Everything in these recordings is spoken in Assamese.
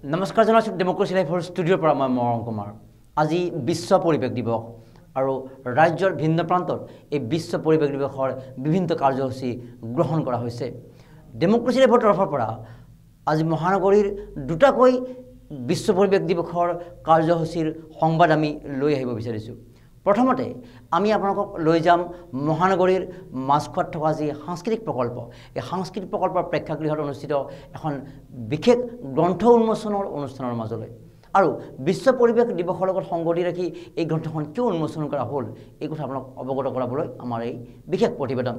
নমস্কাৰ জনাইছোঁ ডেমক্ৰেচি লাইভৰ ষ্টুডিঅ'ৰ পৰা মই মৰম কুমাৰ। আজি বিশ্ব পৰিৱেশ দিৱস আৰু ৰাজ্যৰ ভিন্ন প্ৰান্তত এই বিশ্ব পৰিৱেশ দিৱসৰ বিভিন্ন কাৰ্যসূচী গ্ৰহণ কৰা হৈছে। ডেমক্ৰেচি লাইভৰ তৰফৰ পৰা আজি মহানগৰীৰ দুটাকৈ বিশ্ব পৰিৱেশ দিৱসৰ কাৰ্যসূচীৰ সংবাদ আমি লৈ আহিব বিচাৰিছোঁ। প্ৰথমতে আমি আপোনালোকক লৈ যাম মহানগৰীৰ মাছখোৱাত থকা যি সাংস্কৃতিক প্ৰকল্প, এই সাংস্কৃতিক প্ৰকল্পৰ প্ৰেক্ষাগৃহত অনুষ্ঠিত এখন বিশেষ গ্ৰন্থ উন্মোচনৰ অনুষ্ঠানৰ মাজলৈ। আৰু বিশ্ব পৰিৱেশ দিৱসৰ লগত সংগতি ৰাখি এই গ্ৰন্থখন কিয় উন্মোচন কৰা হ'ল এই কথা আপোনাক অৱগত কৰাবলৈ আমাৰ এই বিশেষ প্ৰতিবেদন।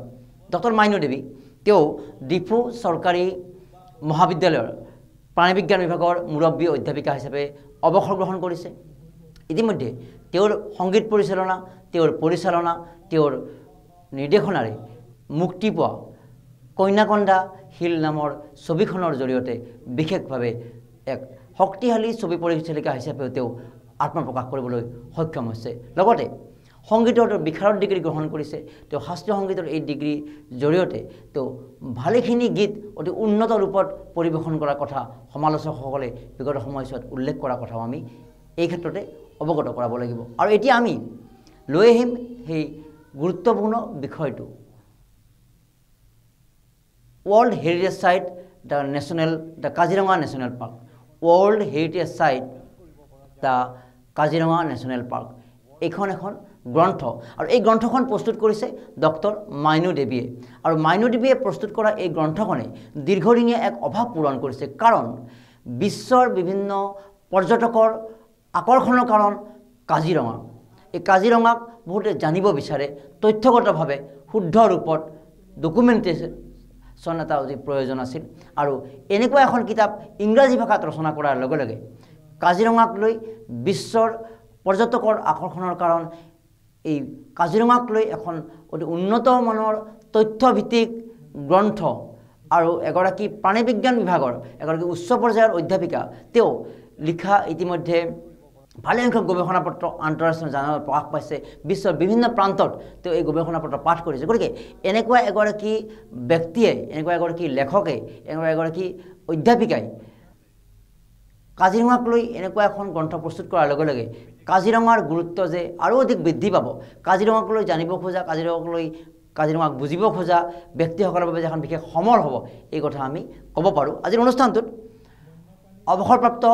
ডক্টৰ মাইনু দেৱী তেওঁ ডিফু চৰকাৰী মহাবিদ্যালয়ৰ প্ৰাণীবিজ্ঞান বিভাগৰ মুৰব্বী অধ্যাপিকা হিচাপে অৱসৰ গ্ৰহণ কৰিছে। ইতিমধ্যে তেওঁৰ সংগীত পৰিচালনা, তেওঁৰ পৰিচালনা, তেওঁৰ নিৰ্দেশনাৰে মুক্তি পোৱা কন্যাকন্দা শিল নামৰ ছবিখনৰ জৰিয়তে বিশেষভাৱে এক শক্তিশালী ছবি পৰিচালিকা হিচাপেও তেওঁ আত্মপ্ৰকাশ কৰিবলৈ সক্ষম হৈছে। লগতে সংগীতৰ বিশাৰদ ডিগ্ৰী গ্ৰহণ কৰিছে। তেওঁ শাস্ত্ৰীয় সংগীতৰ এই ডিগ্ৰীৰ জৰিয়তে তেওঁ ভালেখিনি গীত অতি উন্নত ৰূপত পৰিৱেশন কৰাৰ কথা সমালোচকসকলে বিগত সময়ছোৱাত উল্লেখ কৰাৰ কথাও আমি এই ক্ষেত্ৰতে অৱগত কৰাব লাগিব। আৰু এতিয়া আমি লৈ আহিম সেই গুৰুত্বপূৰ্ণ বিষয়টো, world heritage site the Kaziranga national park. World heritage site the Kaziranga national park এইখন এখন গ্ৰন্থ, আৰু এই গ্ৰন্থখন প্ৰস্তুত কৰিছে ডক্টৰ মাইনু দেৱীয়ে। আৰু মাইনু দেৱীয়ে প্ৰস্তুত কৰা এই গ্ৰন্থখনে দীৰ্ঘদিনীয়া এক অভাৱ পূৰণ কৰিছে। কাৰণ বিশ্বৰ বিভিন্ন পৰ্যটকৰ আকৰ্ষণৰ কাৰণ কাজিৰঙা। এই কাজিৰঙাক বহুতে জানিব বিচাৰে, তথ্যগতভাৱে শুদ্ধ ৰূপত ডকুমেণ্টেশ্যন এটা অতি প্ৰয়োজন আছিল। আৰু এনেকুৱা এখন কিতাপ ইংৰাজী ভাষাত ৰচনা কৰাৰ লগে লগে কাজিৰঙাক লৈ বিশ্বৰ পৰ্যটকৰ আকৰ্ষণৰ কাৰণ এই কাজিৰঙাক লৈ এখন অতি উন্নত মানৰ তথ্যভিত্তিক গ্ৰন্থ আৰু এগৰাকী প্ৰাণীবিজ্ঞান বিভাগৰ এগৰাকী উচ্চ পৰ্যায়ৰ অধ্যাপিকা তেওঁ লিখা ইতিমধ্যে ভালেসংখ্যক গৱেষণা পত্ৰ আন্তঃৰাষ্ট্ৰীয় জাৰ্নেলত প্ৰকাশ পাইছে। বিশ্বৰ বিভিন্ন প্ৰান্তত তেওঁ এই গৱেষণা পত্ৰ পাঠ কৰিছে। গতিকে এনেকুৱা এগৰাকী ব্যক্তিয়ে, এনেকুৱা এগৰাকী লেখকে, এনেকুৱা এগৰাকী অধ্যাপিকাই কাজিৰঙাক লৈ এনেকুৱা এখন গ্ৰন্থ প্ৰস্তুত কৰাৰ লগে লগে কাজিৰঙাৰ গুৰুত্ব যে আৰু অধিক বৃদ্ধি পাব। কাজিৰঙাক লৈ জানিব খোজা, কাজিৰঙাক বুজিব খোজা ব্যক্তিসকলৰ বাবে যে এখন বিশেষ সমল হ'ব এই কথা আমি ক'ব পাৰোঁ। আজিৰ অনুষ্ঠানটোত অৱসৰপ্ৰাপ্ত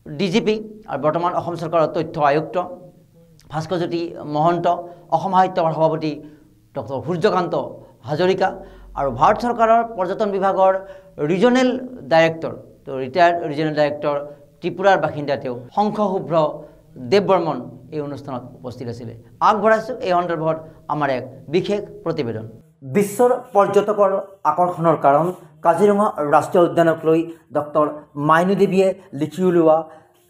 DGP আৰু বৰ্তমান অসম চৰকাৰৰ তথ্য আয়ুক্ত ভাস্কৰজ্যোতি মহন্ত, অসম সাহিত্যৰ সভাপতি ডক্টৰ সূৰ্যকান্ত হাজৰিকা আৰু ভাৰত চৰকাৰৰ পৰ্যটন বিভাগৰ regional director, retired regional director ত্ৰিপুৰাৰ বাসিন্দা তেওঁ শংখশুভ্ৰ দেৱ বৰ্মন এই অনুষ্ঠানত উপস্থিত আছিলে। আগবঢ়াইছোঁ এই সন্দৰ্ভত আমাৰ এক বিশেষ প্ৰতিবেদন। বিশ্বৰ পৰ্যটকৰ আকৰ্ষণৰ কাৰণ কাজিৰঙা ৰাষ্ট্ৰীয় উদ্যানক লৈ ডক্টৰ মাইনু দেৱীয়ে লিখি উলিওৱা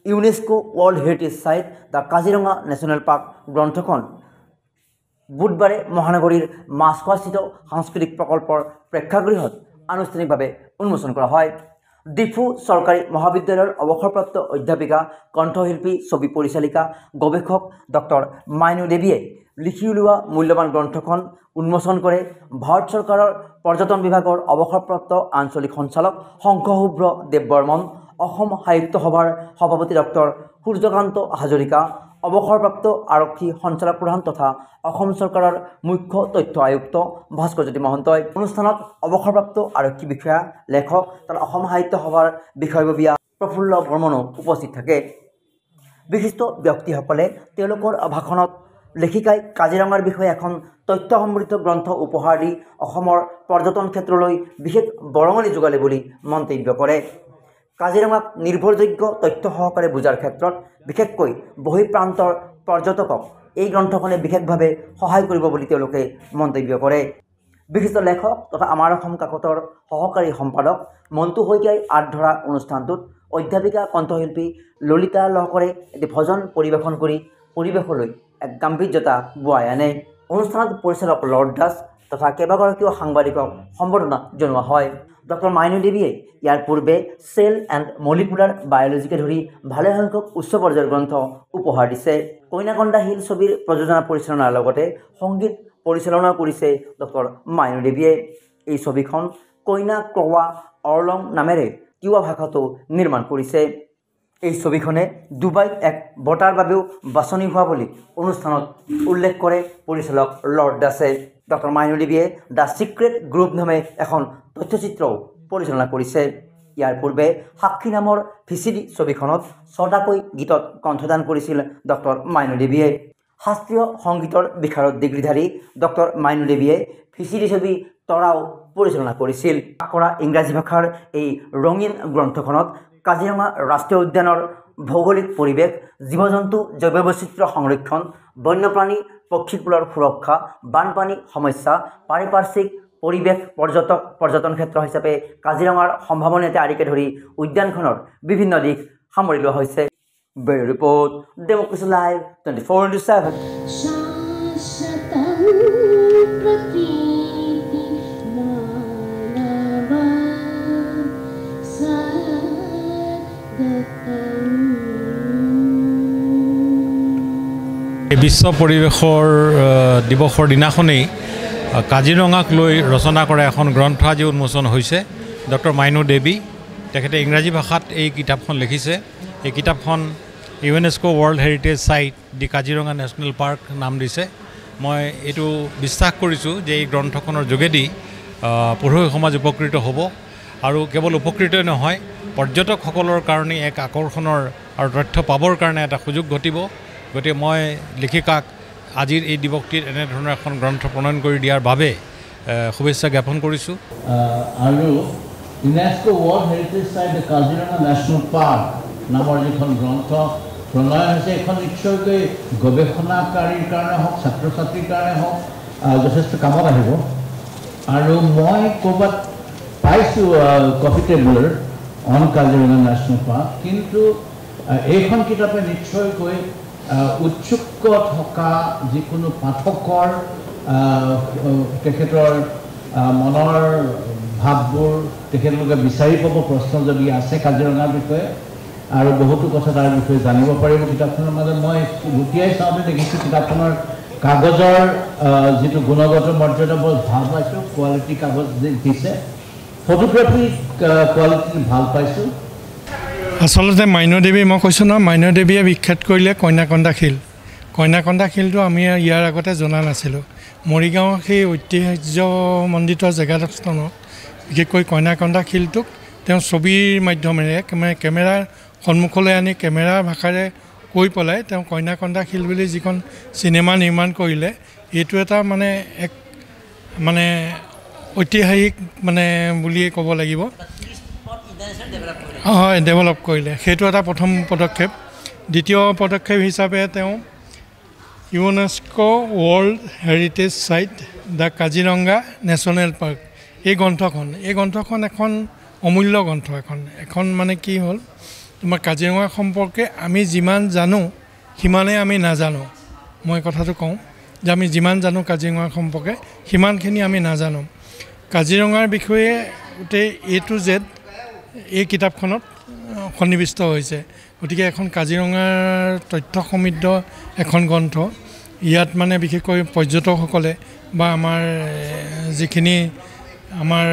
UNESCO world heritage site the Kaziranga national park গ্ৰন্থখন বুধবাৰে মহানগৰীৰ মাছখোৱাস্থিত সাংস্কৃতিক প্ৰকল্পৰ প্ৰেক্ষাগৃহত আনুষ্ঠানিকভাৱে উন্মোচন কৰা হয়। ডিফু চৰকাৰী মহাবিদ্যালয়ৰ অৱসৰপ্ৰাপ্ত অধ্যাপিকা, কণ্ঠশিল্পী, ছবি পৰিচালিকা, গৱেষক ডক্টৰ মাইনু দেৱীয়ে লিখি উলিওৱা মূল্যৱান গ্ৰন্থখন উন্মোচন কৰে ভাৰত চৰকাৰৰ পৰ্যটন বিভাগৰ অৱসৰপ্ৰাপ্ত আঞ্চলিক সঞ্চালক শংখশুভ্ৰ দেৱ বৰ্মন, অসম সাহিত্য সভাৰ সভাপতি ডক্টৰ সূৰ্যকান্ত হাজৰিকা, অৱসৰপ্ৰাপ্ত আৰক্ষী সঞ্চালক প্ৰধান তথা অসম চৰকাৰৰ মুখ্য তথ্য আয়ুক্ত ভাস্কৰজ্যোতি মহন্তই। অনুষ্ঠানত অৱসৰপ্ৰাপ্ত আৰক্ষী বিষয়া, লেখক তথা অসম সাহিত্য সভাৰ বিষয়ববীয়া প্ৰফুল্ল বৰ্মনো উপস্থিত থাকে। বিশিষ্ট ব্যক্তিসকলে তেওঁলোকৰ ভাষণত লেখিকাই কাজিৰঙাৰ বিষয়ে এখন তথ্য সমৃদ্ধ গ্ৰন্থ উপহাৰ দি অসমৰ পৰ্যটন ক্ষেত্ৰলৈ বিশেষ বৰঙণি যোগালে বুলি মন্তব্য কৰে। কাজিৰঙাক নিৰ্ভৰযোগ্য তথ্য সহকাৰে বুজাৰ ক্ষেত্ৰত বিশেষকৈ বহিঃপ্ৰান্তৰ পৰ্যটকক এই গ্ৰন্থখনে বিশেষভাৱে সহায় কৰিব বুলি তেওঁলোকে মন্তব্য কৰে। বিশিষ্ট লেখক তথা আমাৰ অসম কাকতৰ সহকাৰী সম্পাদক মণ্টু শইকীয়াই আঁত ধৰা অনুষ্ঠানটোত অধ্যাপিকা, কণ্ঠশিল্পী ললিতা লহকৰে এটি ভজন পৰিৱেশন কৰি পৰিৱেশলৈ এক গাম্ভীৰ্যতা বোৱাই আনে। অনুষ্ঠানত পৰিচালক লৰ্ড দাস তথা কেইবাগৰাকীও সাংবাদিকক সম্বৰ্ধনা জনোৱা হয়। ডক্টৰ মাইনু দেৱীয়ে ইয়াৰ পূৰ্বে চেল এণ্ড মলিকুলাৰ বায়'লজিকে ধৰি ভালেসংখ্যক উচ্চ পৰ্যায়ৰ গ্ৰন্থ উপহাৰ দিছে। কন্যাকন্দা শিল ছবিৰ প্ৰযোজনা পৰিচালনাৰ লগতে সংগীত পৰিচালনা কৰিছে ডক্টৰ মাইনু দেৱীয়ে। এই ছবিখন কইনা ক্ৰৱা অৰলং নামেৰে তিৱা ভাষাতো নিৰ্মাণ কৰিছে এই ছবিখনে ডুবাইত এক বঁটাৰ বাবেও বাছনি হোৱা বুলি অনুষ্ঠানত উল্লেখ কৰে পৰিচালক লৰ্ড দাসে ডক্টৰ মাইনু দেৱীয়ে দ্য সিক্ৰেট গ্ৰুপ নামে এখন তথ্যচিত্ৰও পৰিচালনা কৰিছে ইয়াৰ পূৰ্বে সাক্ষী নামৰ ভিচিডি ছবিখনত 6টাকৈ গীতত কণ্ঠদান কৰিছিল ডক্টৰ মাইনু দেৱীয়ে শাস্ত্ৰীয় সংগীতৰ বিশাৰদ ডিগ্ৰীধাৰী ডক্টৰ মাইনু দেৱীয়ে ভিচিডি ছবি তৰাও পৰিচালনা কৰিছিল আকৰা ইংৰাজী ভাষাৰ এই ৰঙীন গ্ৰন্থখনত কাজিৰঙা ৰাষ্ট্ৰীয় উদ্যানৰ ভৌগোলিক পৰিৱেশ জীৱ-জন্তু জৈৱ বৈচিত্ৰ্য সংৰক্ষণ বন্যপ্ৰাণী পক্ষীকুলৰ সুৰক্ষা বানপানী সমস্যা পাৰিপাৰ্শ্বিক পৰিৱেশ পৰ্যটন ক্ষেত্ৰ হিচাপে কাজিৰঙাৰ সম্ভাৱনীয়তা আদিকে ধৰি উদ্যানখনৰ বিভিন্ন দিশ সামৰি লোৱা হৈছে ব্যুৰ ৰিপৰ্ট ডেমক্ৰেচি লাইভ 24/7 বিশ্ব পৰিৱেশৰ দিৱসৰ দিনাখনেই কাজিৰঙাক লৈ ৰচনা কৰা এখন গ্ৰন্থ আজি উন্মোচন হৈছে ডক্টৰ মাইনু দেৱী তেখেতে ইংৰাজী ভাষাত এই কিতাপখন লিখিছে এই কিতাপখন ইউনেস্কো ৱৰ্ল্ড হেৰিটেজ সাইট দি কাজিৰঙা নেশ্যনেল পাৰ্ক নাম দিছে মই এইটো বিশ্বাস কৰিছোঁ যে এই গ্ৰন্থখনৰ যোগেদি পঢ়ুৱৈ সমাজ উপকৃত হ'ব আৰু কেৱল উপকৃতই নহয় পৰ্যটকসকলৰ কাৰণে এক আকৰ্ষণৰ আৰু তথ্য পাবৰ কাৰণে এটা সুযোগ ঘটিব গতিকে মই লিখিকাক আজিৰ এই দিৱসটিত এনেধৰণৰ এখন গ্ৰন্থ প্ৰণয়ন কৰি দিয়াৰ বাবে শুভেচ্ছা জ্ঞাপন কৰিছোঁ আৰু UNESCO world heritage site Kaziranga national park নামৰ যিখন গ্ৰন্থ প্ৰণয়ন হৈছে এখন নিশ্চয়কৈ গৱেষণাকাৰীৰ কাৰণে হওক ছাত্ৰ ছাত্ৰীৰ কাৰণে হওক যথেষ্ট কামত আহিব আৰু মই ক'ৰবাত পাইছোঁ কফি টেবুলৰ অন কাজিৰঙা নেশ্যনেল পাৰ্ক কিন্তু এইখন কিতাপে নিশ্চয়কৈ উৎসুক থকা যিকোনো পাঠকৰ তেখেতৰ মনৰ ভাৱবোৰ তেখেতলোকে বিচাৰি পাব প্ৰশ্ন যদি আছে কাজিৰঙাৰ বিষয়ে আৰু বহুতো কথা তাৰ বিষয়ে জানিব পাৰিব কিতাপখনৰ মাজত মই লুটিয়াই চাওঁতে দেখিছোঁ কিতাপখনৰ কাগজৰ যিটো গুণগত মৰ্যাদা বৰ ভাল পাইছোঁ কোৱালিটি কাগজ দিছে ফটোগ্ৰাফি কোৱালিটি ভাল পাইছোঁ আচলতে মাইনু দেৱী মই কৈছোঁ নহয় মাইনু দেৱীয়ে বিখ্যাত কৰিলে কইনাকন্দা শিলটো আমি ইয়াৰ আগতে জনা নাছিলোঁ মৰিগাঁৱৰ সেই ঐতিহ্যমণ্ডিত জেগাডোখৰত বিশেষকৈ কইনাকন্দা শিলটোক তেওঁ ছবিৰ মাধ্যমেৰে কেমেৰাৰ সন্মুখলৈ আনি কেমেৰাৰ ভাষাৰে কৈ পেলাই তেওঁ কইনাকন্দা শিল বুলি যিখন চিনেমা নিৰ্মাণ কৰিলে এইটো এটা মানে এক মানে ঐতিহাসিক মানে বুলিয়ে ক'ব লাগিব হয় ডেভেলপ কৰিলে সেইটো এটা প্ৰথম পদক্ষেপ দ্বিতীয় পদক্ষেপ হিচাপে তেওঁ UNESCO world heritage site the Kaziranga national park এই গ্ৰন্থখন এখন অমূল্য গ্ৰন্থ এখন মানে কি হ'ল তোমাৰ কাজিৰঙা সম্পৰ্কে আমি যিমান জানো সিমানেই আমি নাজানো মই কথাটো কওঁ যে আমি যিমান জানো কাজিৰঙা সম্পৰ্কে সিমানখিনি আমি নাজানো কাজিৰঙাৰ বিষয়ে গোটেই A to Z এই কিতাপখনত সন্নিৱিষ্ট হৈছে গতিকে এখন কাজিৰঙাৰ তথ্য সমৃদ্ধ এখন গ্ৰন্থ ইয়াত মানে বিশেষকৈ পৰ্যটকসকলে বা আমাৰ যিখিনি আমাৰ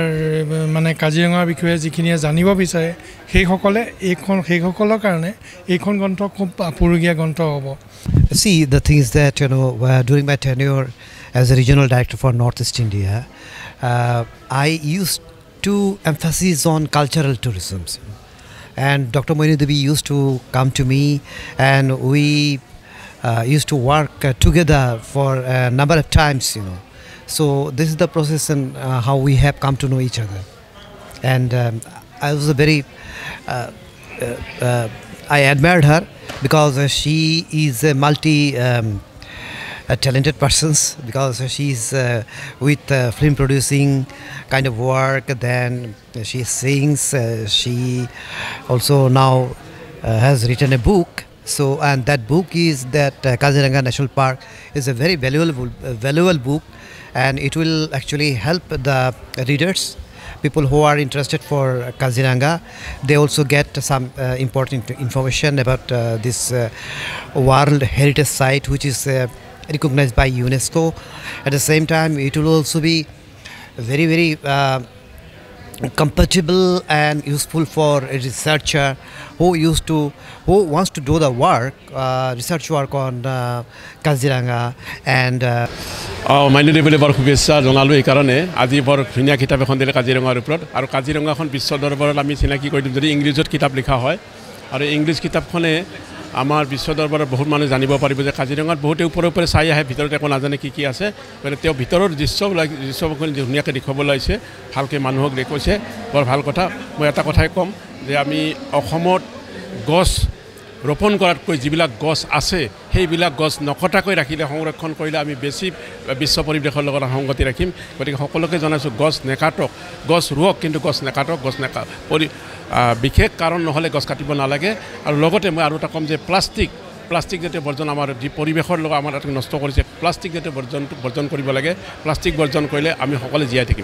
মানে কাজিৰঙাৰ বিষয়ে যিখিনিয়ে জানিব বিচাৰে সেইসকলৰ কাৰণে এইখন গ্ৰন্থ খুব আপুৰুগীয়া গ্ৰন্থ হ'ব See, the thing is that, during my tenure as a regional director for Northeast India, I used to emphasis on cultural tourism. And Dr. Mainu Devi used to come to me and we used to work together for a number of times, So this is the process and how we have come to know each other. And I was I admired her because she is a talented person because she's with film producing kind of work, then she sings, she also now has written a book. So, and that book is that Kaziranga National Park is a very valuable book, and it will actually help the readers, people who are interested for Kaziranga. They also get some important information about this World Heritage Site, which is recognized by UNESCO. At the same time, it will also be very compatible and useful for a researcher who wants to do the work, research work on Kaziranga and মাইনুদেৱীলৈ বৰ শুভেচ্ছা জনালোঁ এইকাৰণে আজি বৰ ধুনীয়া কিতাপ এখন দিলে কাজিৰঙাৰ ওপৰত আৰু কাজিৰঙাখন বিশ্ব দৰবাৰত আমি চিনাকি কৰি দিম যদি ইংলিছত কিতাপ লিখা হয় আৰু ইংলিছ কিতাপখনে আমাৰ বিশ্ব দৰবাৰত বহুত মানুহ জানিব পাৰিব যে কাজিৰঙাত বহুতে ওপৰে ওপৰে চাই আহে ভিতৰত একো নাজানে কি আছে মানে তেওঁ ভিতৰৰ দৃশ্যখন ধুনীয়াকৈ দেখুৱাবলৈ আহিছে ভালকৈ মানুহক দেখুৱাইছে বৰ ভাল কথা মই এটা কথাই ক'ম যে আমি অসমত গছ ৰোপণ কৰাতকৈ যিবিলাক গছ আছে সেইবিলাক গছ নকটাকৈ ৰাখিলে সংৰক্ষণ কৰিলে আমি বেছি বিশ্ব পৰিৱেশৰ লগত সংগতি ৰাখিম গতিকে সকলোকে জনাইছোঁ গছ নেকাটক গছ ৰুৱক কিন্তু গছ নেকাটক বিশেষ কাৰণ নহ'লে গছ কাটিব নালাগে আৰু লগতে মই আৰু এটা ক'ম যে প্লাষ্টিক জাতীয় বৰ্জন আমাৰ যি পৰিৱেশৰ লগত আমাৰ নষ্ট কৰিছে প্লাষ্টিক জাতীয় বৰ্জন কৰিব লাগে প্লাষ্টিক বৰ্জন কৰিলে আমি সকলোৱে জীয়াই থাকিম